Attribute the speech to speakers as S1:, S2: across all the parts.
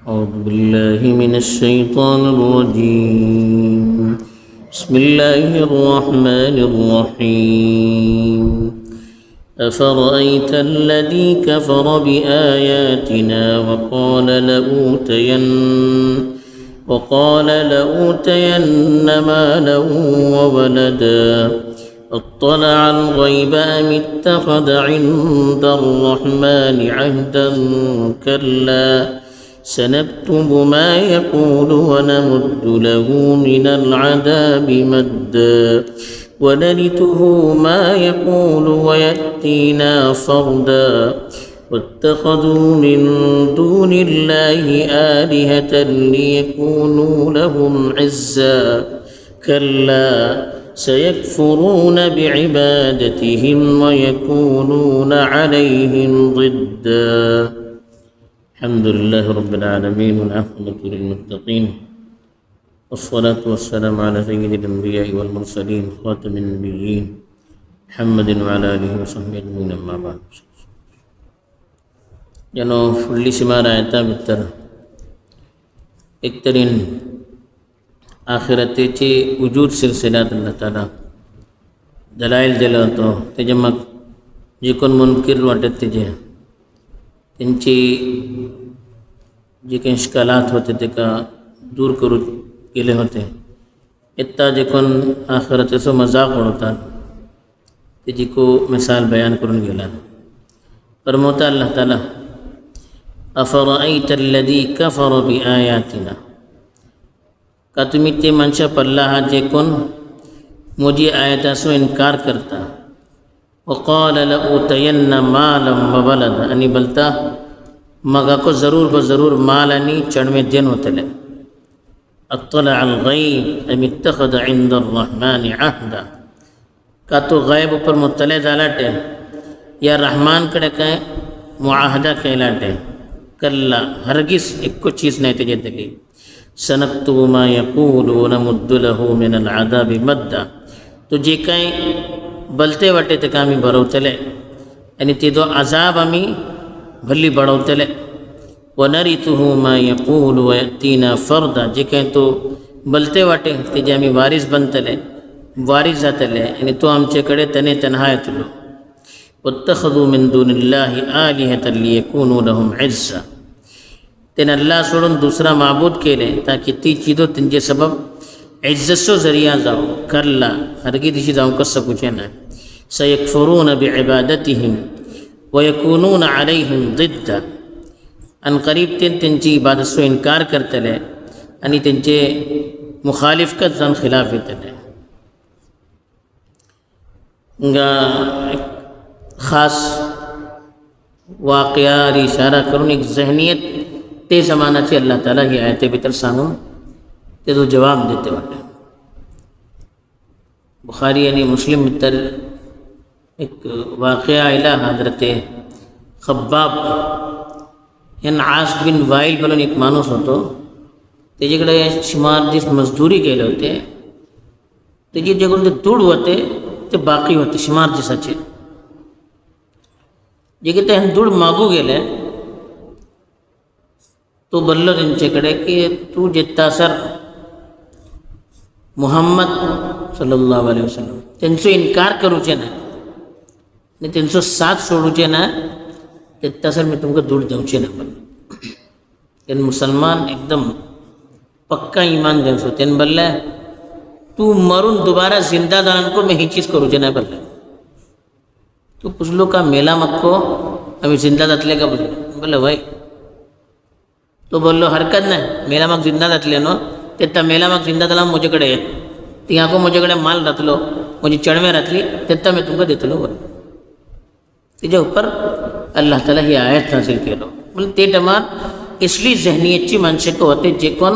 S1: أعوذ بالله من الشيطان الرجيم. بسم الله الرحمن الرحيم. أفرأيت الذي كفر بآياتنا وقال لأوتين مالا وولدا اطلع الغيب أم اتخذ عند الرحمن عهدا كلا سنكتب ما يقول ونمد له من العذاب مدا ونرثه ما يقول ويأتينا فردا واتخذوا من دون الله آلهة ليكونوا لهم عزا كلا سيكفرون بعبادتهم ويكونون عليهم ضدا. الحمد لله رب العالمين والعاقبة للمتقين والصلاة والسلام على سيد الأنبياء والمرسلين خاتم النبيين محمد وعلى آله وصحبه أجمعين. أما بعد. जनो फुडली शिमार आयता भितर एक तरेन आखिरतेची वजूद सिलसिलात अल्लाह ताला दलाईल दिलो तो तेजे मग जे कोण मुनकीर वाटत तेजे त्यांची जे काही इश्कालात होते ते का दूर करू केले होते. इत्ता जे कोण आखिरतेचो मजाक उडवतात तेजी को मिसाल बयान करून गेला. फरमवता अल्लाह ताला अफरअयत अल्लज़ी कफ़र बिआयातिना, का तुम्ही ते मनशा पल्ला हा जे कोण मुझी आयतासो इनकार करता. वक़ाल लऊतयन्ना मालन ववलदा, आणि बोलता मगा को ज़रूर माल आणि चढ़मे देन होतले. अत्तलअ अल गैब अम इत्तखज़ इंद अर्रहमानि अहदा, का तो गैब ऊपर मुत्तले झालाटे या रहमान कडे काय मुआहदा केलाटे. कल्ला हरगिज एक चीज़ नहीं तेजे दिली. सनक्तुबु मा यक़ूलु व नमुद्दु लहु मिनल अज़ाबि मद्दा, तो जे काय बलते वाटे ते आम्ही भरवतले आणि तिजो अजाब आम्ही भल्ली बडवतले. व नरिथुहु मा यक़ूलु व यअतीना फरदा, जे काय तो बलते वाटे तेजे आम्ही वारिस बनतले, वारिस जातले आणि तो आमचेकडे तने तन्हा येतलो. वत्तखज़ू मिन दूनिल्लाहि आलिहतन लियकूनू लहुम इज़्ज़ा, तेन अल्लाह सोडून दूसरा माबूद केले ताकि ती चीज़ो तिनके सबब इज्जतसो जरिया जाओ. कल्ला हरगिज दिशी जाऊं कस सकुचे ना. सयकफुरून बिइबादतिहिम वयकूनून अलैहिम ज़िद्दा, अन करीब त्यांची इबादतसो इनकार करतले आणि त्यांचे मुखालिफकत जाऊन खिलाफ येतले. ख़ास वाक़या इशारा करून एक जहनीत ते ज़मानाची अल्लाह ताला ही आयते भितर सांगून तेजो जवाब देते वाटे. बुखारी आणि मुस्लिम भितर एक वाक़या आयला. हजरत खब्बाब ह्यान आस बिन वाईल म्हणून एक माणूस होतो. तेजेकडे सुमार दीस मजदूरी केले होते. तेजे जे कोणते दूड होते ते बाकी होते सुमार दिसाचे. जे की ते दूड मागू गेले तो बोललो त्यांच्याकडे की तू जित्ता सर मुहम्मद सल्लल्लाहु अलैहि वसल्लम त्यांचो इनकार करूचे ना आणि त्यांचो साथ सोडूचे ना, तित्ता सर मी तुमका दूड देऊचे ना. बोल त्यान मुसलमान एकदम पक्का ईमान देवसो. त्यान बोलले तू मरून दोबारा जिंदा जान को मैं ही चीज़ करूचे ना. बोलले तो पुछलो का मेला मक्को अभी जिंदा जातले का. बोले भाई. तो बोललो हरकत नाही, मेला मग जिंदा जातले नो तेत्ता मेला मग जिंदा जाल्यार म्हजेकडे येत तियाको म्हजेकडे माल रातलो म्हजी चळमे रातली तेत्ता मी तुमकां दितलो. बोल तेजे ऊपर अल्लाह ताला ही आयत नाजिल केलो. बोले ते टायमार इसली जहनीयतची माणसं होते जे कोण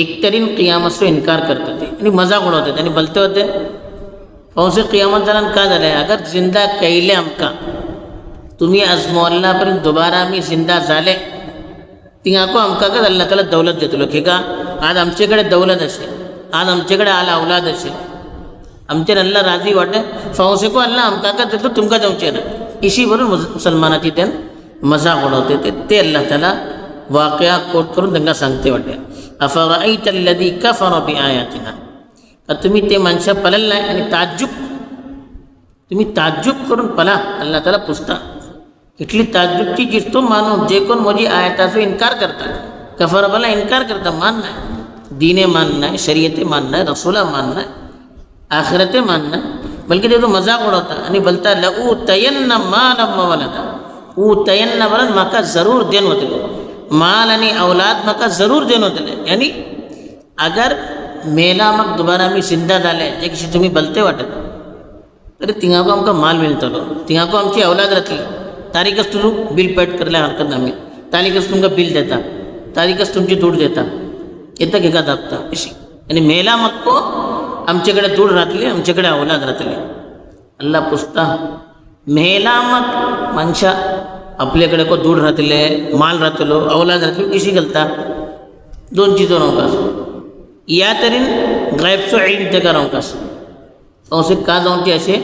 S1: एकतरीन क़ियामतचो इनकार करतात आणि मजाक उडवतात आणि बोलते होते पावसे क़ियामत जाल्यार का जालें. अगर जिंदा केले आमकां तुम्ही आजमोवला पर्यंत दोबारा आम्ही जिंदा जाले तिंगाको आमकां का अल्लाह ताला दौलत देतलो. की का आज आमचेकडे दौलत असे, आज आमचेकडे आला औलाद असे, आमचेर अल्लाह राजी वाटे फावसे को अल्लाह आमकां का देतलो तुमकां जावचें ना. इशी बरोबर मुसलमानाची त्यान मजाक उडवते ते अल्लाह ताला वाक़या कोट करून तांकां सांगते वाटे अफराईत अल्लदी कफर बिआयातिना का तुम्ही ते मनशा पळल नाही आणि तुम्ही ताज्जुब करून पळा. अल्लाह ताला पुछता कितली ताज्जुबची चीज तो मानो जे कोण म्हजी आयताचो इन्कार करता. कफर भला इन्कार करता, मान नाही, दीने मान नाही, शरीयते मान नाही, रसूला मान नाही, आखिरते मान नाही, बल्कि ते तो मजाक उडवता आणि बोलता लऊ तयन्ना माल वलदा. तयन्ना बलन म्हाका जरूर देन वतले, माल आणि औलाद म्हाका जरूर देन वतले. यानी अगर मेला मग दोबारा आमी जिंदा जाले जे किशी तुम्ही बोलते वाटत तरी तिंगाको आमकां माल मेळटलो, तिंगाको आमची औलाद जातली. तारीखच तुजो बील पेड करल्या हरकत आमी, तारीखच तुमकां बील देता, तारीखच तुमची दूड देता, येता घेका दाखता अशी. आणि मेला मग को आमचे कडेन दूड राहतली, आमचे कडेन औलाद राहतली. अल्लाह पुछता मेला मग मनशा आपले कडेन को दूड राहतले, माल राहतलो, औलाद राहतली, कशी घालता? दोन चिजो रावकास. या तरेन गायबचो इल्म तेका रावकास, संवसार का जावची अशें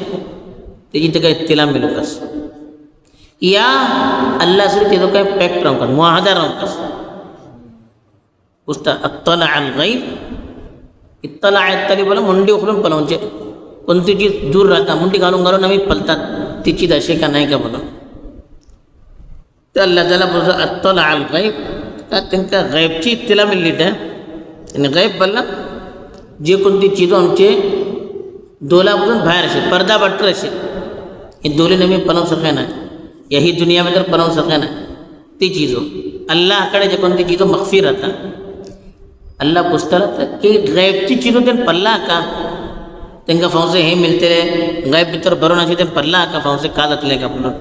S1: तेजी तेका इत्तिला मेळोवकास. या अल्लाह सरी तेजो काय पॅक्ट रावकास, मुआहदा रावकास. पुछता अत्तला अल गैब, इत्तला आयत्तली बोला मुंडी उखलून पळोवचे, कोणती चीज दूर राहता मुंडी घालून घालून आमी पळतात ती चीज अशें का नाही का म्हणून. तर अल्लाह ताला बोलता अत्तला अल गैब, का तांकां गैबची इत्तिला मेळ्ळी ते. आणि गैब बोलला जे कोणती चीजो आमचे दोला पासून भायर अशें पर्दा बट्टर अशें हे दोलेन आमी पळोवंक शकना, यही दुनिया भितर पळोवंक शकना ती चीजो. अल्लाह कडेन जे कोणती चीजो मख्फी राहता. अल्लाह पुछतालो की गैबची चिजो तेन पल्ला का, तांकां फावसे हे मिळतले, गैब भितर बरोवन अशें तेन पल्ला का, फावसे का जातले का म्हणून.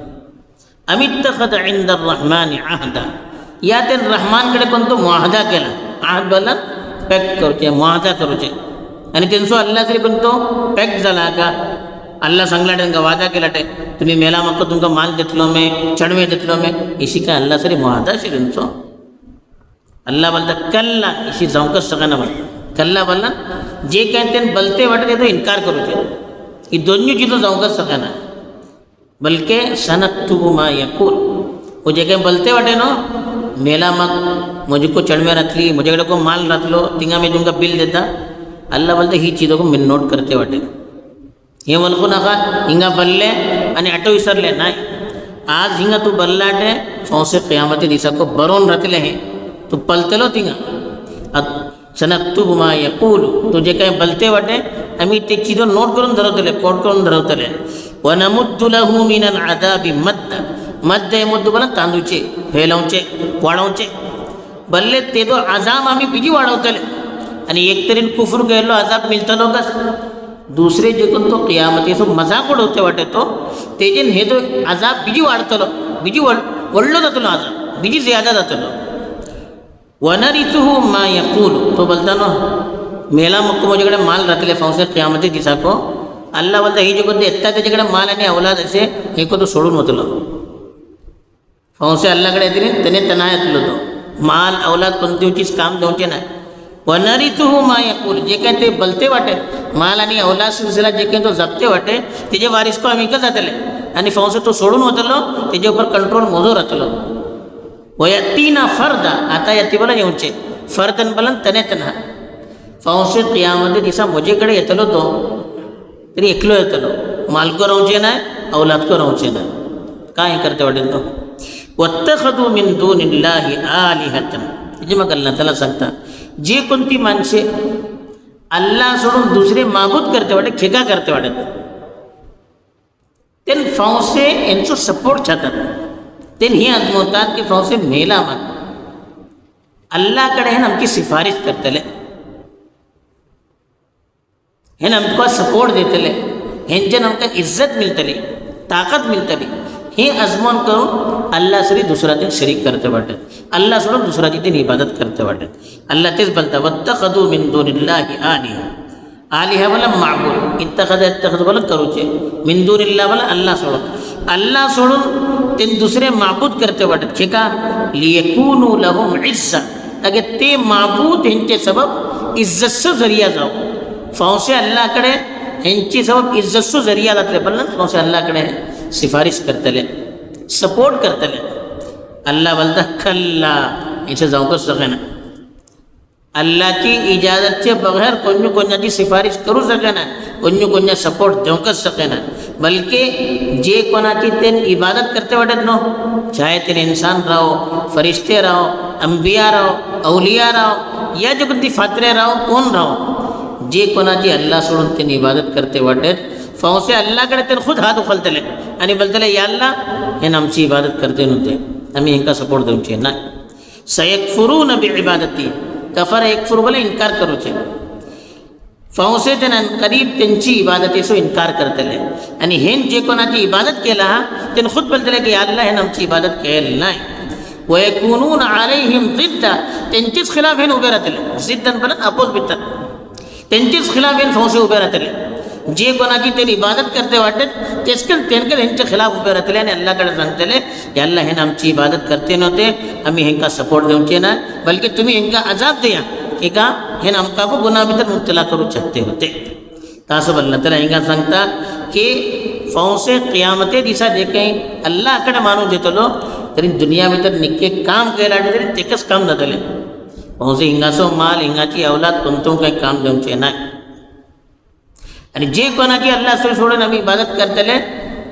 S1: अम इत्तखद इंद अर्रहमानी आहदा, या तेन रहमान कडेन कोणतो मुआहदा केला. आहद बोला पॅक्ट करचे, मुआहदा करचे. आणि तेंचो अल्लाह तरी कोणतो पॅक्ट जाला का. अल्लाह सांगला तांकां वादा केला ते तुम्ही मेला म्हाका तुमकां माल देतलो मे, चडवे देतलो मे, इशी काय अल्लाह सरी मुआहदा अशें तेंचो. अल्लाह बोलता कल्ला, इशी जावंकच शकना म्हणटा. कल्ला बोलना जे काय तेन बलते वाटे तेचो इन्कार करूचे, ही दोन्ही चिजो जावंकच शकना. बल्के सनक्तुबु मा यकूल, वो जे काय बलते वाटे न्हू मेला म्हाक म्हजे को चडवे राहतली, म्हजे कडेन को माल राहतलो, थिंगा मी तुमकां बील देता. अल्लाह बोलता ही चिजो को मी नोट करते वाटे. हे वळखू नाका हिंगा बल्ले आणि आटो विसरले नाही. आज हिंगा तू बल्लाटे संवसे क़यामती दिसाको बरोवन राहतले, हे तू पलतलो थिंगा. सनक्तुबु मा यकूल, तू जे काय बलते वाटे आमी ते चिजो नोट करून धरवतले, कोड करून धरवतले. व नमुद्दु लहू मिनल अदाबि मद्द, मद्द हे मुद्दू बोला तांदूचे फेलवचे वाढवचे. बल्ले तेजो आजाब आमी बिजी वाढवतले. आणि एक तरेन कुफर गेल्लो आजाब मिळतलो कस. दुसरे जे कोण तो क़यामतीचो मजाक उडवते वाटे तो तेजेन हे जो आजाब बिजी वाढतलो, बिजी व्हडलो जातलो आजाब, बिजी ज्यादा जातलो. वनरितुहु मा यकूल, तो बोलता नो मेला मक्को म्हजे कडेन माल राहतले फावसे क़यामती दिसाको. अल्लाह बोलता ही जे कोणते येता तेजे कडेन माल आणि औलाद असे हे को तो सोडून वतलो. फावसे अल्लाह कडेन येतले तेने तना येतलो तो माल औलाद कोणती चीज काम देवचे नाही. वनरितुहु मा यकूल, जे काय ते बलते वाटे माल आणि औलाद सिलसिला जे काय तो जपते वाटे तेजे वारीस को आमी इकत जातले. आणि फावसे तो सोडून वतलो, तेजे उपर कंट्रोल मोजो राहतलो. वयतीना फर्दा, आता येती बोला येऊचे फर्दन बलन तने तना. फावसे क़यामती दिसा म्हजे कडेन येतलो तो तरी एकलो येतलो, मालको रावचे नाही, औलादको रावचे नाही. काय करते वाटे तो. वत्तखदू मिन दुनिल्लाहि आलिहतन, म्हणजे मग अल्लाह ताला सांगता जे कोणती माणसे अल्लाह सोडून दुसरे माबूद करते वाटे, खेका करते वाटत, तेन फावसे यांचो सपोर्ट छातात. तेन ही आजमवतात की फावसे मेला मात अल्लाह कड़े हेन आमची सिफारिश करतले, हेन आमकां सपोर्ट देतले, हेंच्यान आमकां इज्जत मिळतली, ताकद मिळतली. हे आजमोन करून अल्लाह सरी दुसरातील शरीक करते वाटत, अल्लाह सोडून दुसराची ते इबादत करते वाटत. अल्लाह तेच बोलता वत्तखदू मिन दुनिल्लाहि आलिहा. आलिहा बोला माबूद, इत्तखद बोला करूचे, मिन दुनिल्लाह बोला अल्लाह सोडून ते दुसरे माबूद करते वाटत. हे का लियकूनु लहुम इज्जा, ताकि ते माबूद हेंचे सबब इज्जतचो जरिया जाओ. फावसे अल्लाह कड़े हेंची सबब इज्जतचो जरिया जातले, पण फावसे अल्लाह कड़े सिफारिश करतले, सपोर्ट करतले. अल्लाह बोलता खल्ला, इथे जाऊकच सकेना अल्लाहची इजाजतचे बगैर कोणाची सिफारिश करू सकेना कोणा सपोर्ट देऊकच सकेना बल्कि जे कोणाची ते इबादत करते वाटत नो चाहे ते इंसान रहो फरिश्ते रहो अंबिया रहो अवलिया रहो या जगती फातरे रहो कोण रहो जे कोणाची अल्लाह सोडून ते इबादत करते वाटत फौसे अल्लाहकडे ते खुद हात उखलतले आणि बोलतले या अल्लाह हे आमची इबादत करते नव्हते आम्ही हेंका सपोर्ट देऊचे ना सयकफुरून बिइबादती कफर एकफुर बोले इनकार करूचे फौसे ते करीब त्यांची इबादतीचो इनकार करतले आणि हेन जे कोणाची इबादत केला ते खुद बोलतले की या अल्लाह हे आमची इबादत केली नाही वयकुनून अलैहिम जिद्दा त्यांचीच खिलाफ हेन उभे राहतले जिद्दन पण अपोज बित्तात त्यांचीच खिलाफ हेन फौसे उभे राहतले जे कोणाची ते इबादत करते वाटत तेचकन तेनकर ह्यांच्या खिलाफ उभे राहतले आणि अल्लाहकडे सांगतले या अल्लाह हे आमची इबादत करते नव्हते आम्ही हेंका सपोर्ट देऊचे ना बल्कि तुम्ही हेंका अजाब दिया की का हे आमका को गुन्हा भितर मुब्तला करू शकते होते तासब अल्लाह ताला हेंका सांगता की फौसे क़ियामते दिसा जे काही अल्लाहकडे मानून देतलो तरी दुनिया भितर निक्के काम केला तरी तेकच काम जातले फौसे हिंगाचो माल हिंगाची अवलाद कोणतं काही काम देऊचे नाही आणि जे कोणाची अल्लाह से सोडून आम्ही इबादत करतले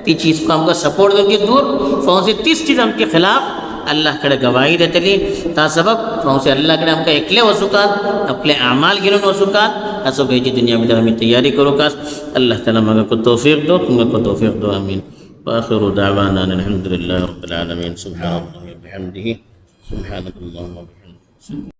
S1: ती चीज़ को हमको सपोर्ट देंगे दूर फौसे तीस चीज़ हमके खिलाफ अल्लाह कड़े गवाही देतली ता सबब फौसे अल्लाह कड़े हमका एकले वसुकात अपने अमाल गिरून वसुकात असो भेजी दुनिया में हमें तैयारी करो कास अल्लाह ताला मगर को तौफीक दो तुम्हें को तौफीक दो आमीन वाखिरु दावाना अल्हम्दुलिल्लाहि रब्बिल आलमीन सुब्हानल्लाहि व बिहम्दिही सुब्हानल्लाहि व बिहम्दिही